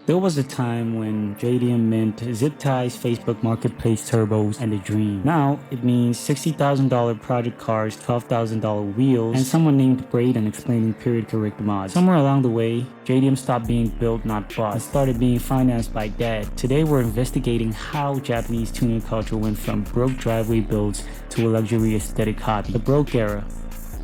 There was a time when JDM meant zip ties, Facebook Marketplace turbos, and a dream. Now, it means $60,000 project cars, $12,000 wheels, and someone named Braden explaining period correct mods. Somewhere along the way, JDM stopped being built, not bought, and started being financed by dad. Today, we're investigating how Japanese tuning culture went from broke driveway builds to a luxury aesthetic hobby. The broke era.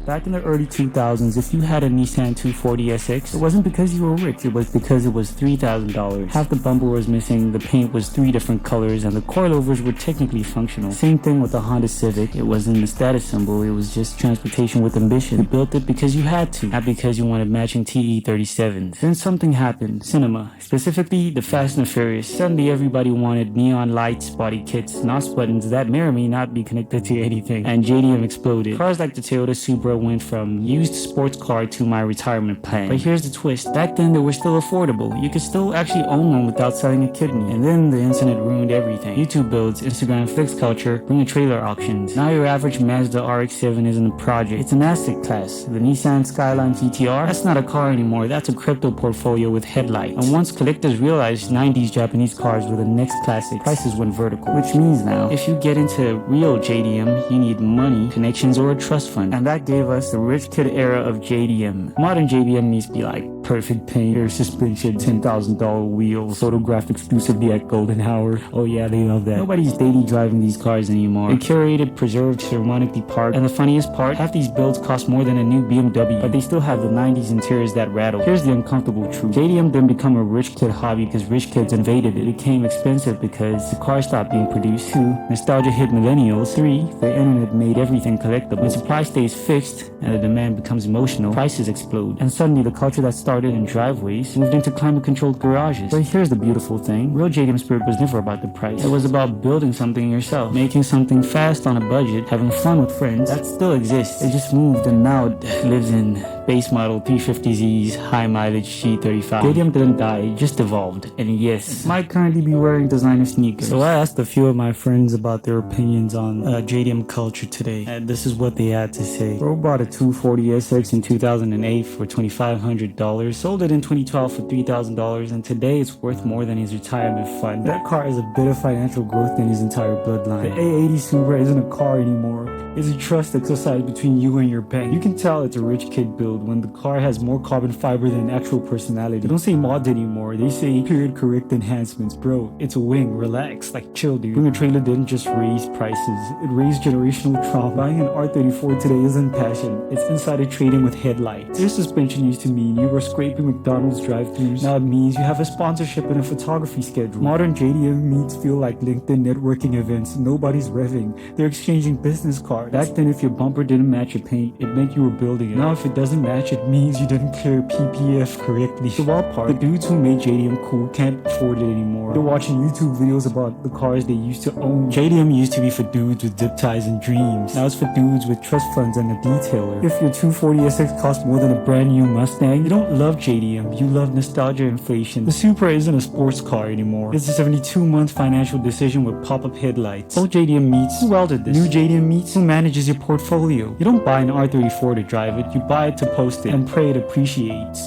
Back in the early 2000s, if you had a Nissan 240SX, it wasn't because you were rich, it was because it was $3,000. Half the bumper was missing, the paint was 3 different colors, and the coilovers were technically functional. Same thing with the Honda Civic. It wasn't a status symbol, it was just transportation with ambition. You built it because you had to, not because you wanted matching TE37s. Then something happened. Cinema. Specifically, the Fast and Furious. Suddenly everybody wanted neon lights, body kits, NOS buttons that may or may not be connected to anything. And JDM exploded. Cars like the Toyota Supra went from used sports car to my retirement plan. But here's the twist. Back then they were still affordable. You could still actually own one without selling a kidney. And then the internet ruined everything. YouTube builds, Instagram flex culture, bring a trailer auctions. Now your average Mazda RX-7 isn't a project. It's an asset class. The Nissan Skyline GTR, that's not a car anymore. That's a crypto portfolio with headlights. And once collectors realized 90s Japanese cars were the next classic, prices went vertical. Which means now, if you get into real JDM, you need money, connections, or a trust fund. And that gave us the rich kid era of JDM. Modern JDM needs to be like perfect paint, air suspension, $10,000 wheels, photographed exclusively at Golden Hour. Oh yeah, they love that. Nobody's daily driving these cars anymore. They're curated, preserved, ceremonically parked. And the funniest part, half these builds cost more than a new BMW, but they still have the 90s interiors that rattle. Here's the uncomfortable truth. JDM didn't become a rich kid hobby because rich kids invaded it. It became expensive because the cars stopped being produced. 2. Nostalgia hit millennials. 3. The internet made everything collectible. When supply stays fixed and the demand becomes emotional, prices explode. And suddenly the culture that started in driveways moved into climate-controlled garages. But here's the beautiful thing. Real JDM spirit was never about the price. It was about building something yourself, making something fast on a budget, having fun with friends. That still exists. It just moved and now it lives in base model 350Zs, high mileage G35. JDM didn't die, it just evolved. And yes, it might currently be wearing designer sneakers. So I asked a few of my friends about their opinions on JDM culture today, and this is what they had to say. Bro bought a 240SX in 2008 for $2,500, sold it in 2012 for $3,000, and today it's worth more than his retirement fund. That car has a bit of financial growth than his entire bloodline. The A80 Supra isn't a car anymore. It's a trust exercise between you and your bank. You can tell it's a rich kid build when the car has more carbon fiber than actual personality. They don't say mods anymore, they say period correct enhancements. Bro, it's a wing, relax, like chill dude. Bring a trailer didn't just raise prices, it raised generational trauma. Buying an R34 today isn't passion, it's insider trading with headlights. Air suspension used to mean you were scraping McDonald's drive-thrus. Now it means you have a sponsorship and a photography schedule. Modern JDM meets feel like LinkedIn networking events. Nobody's revving, they're exchanging business cards. Back then, if your bumper didn't match your paint, it meant you were building it. Now if it doesn't match, it means you didn't clear PPF correctly. The wild part, the dudes who made JDM cool can't afford it anymore. They're watching YouTube videos about the cars they used to own. JDM used to be for dudes with zip ties and dreams. Now it's for dudes with trust funds and a detailer. If your 240SX costs more than a brand new Mustang, you don't love JDM, you love nostalgia inflation. The Supra isn't a sports car anymore. It's a 72-month financial decision with pop-up headlights. Old JDM meets, who welded this? New JDM meets, who manages your portfolio? You don't buy an R34 to drive it, you buy it to post it and pray it appreciates.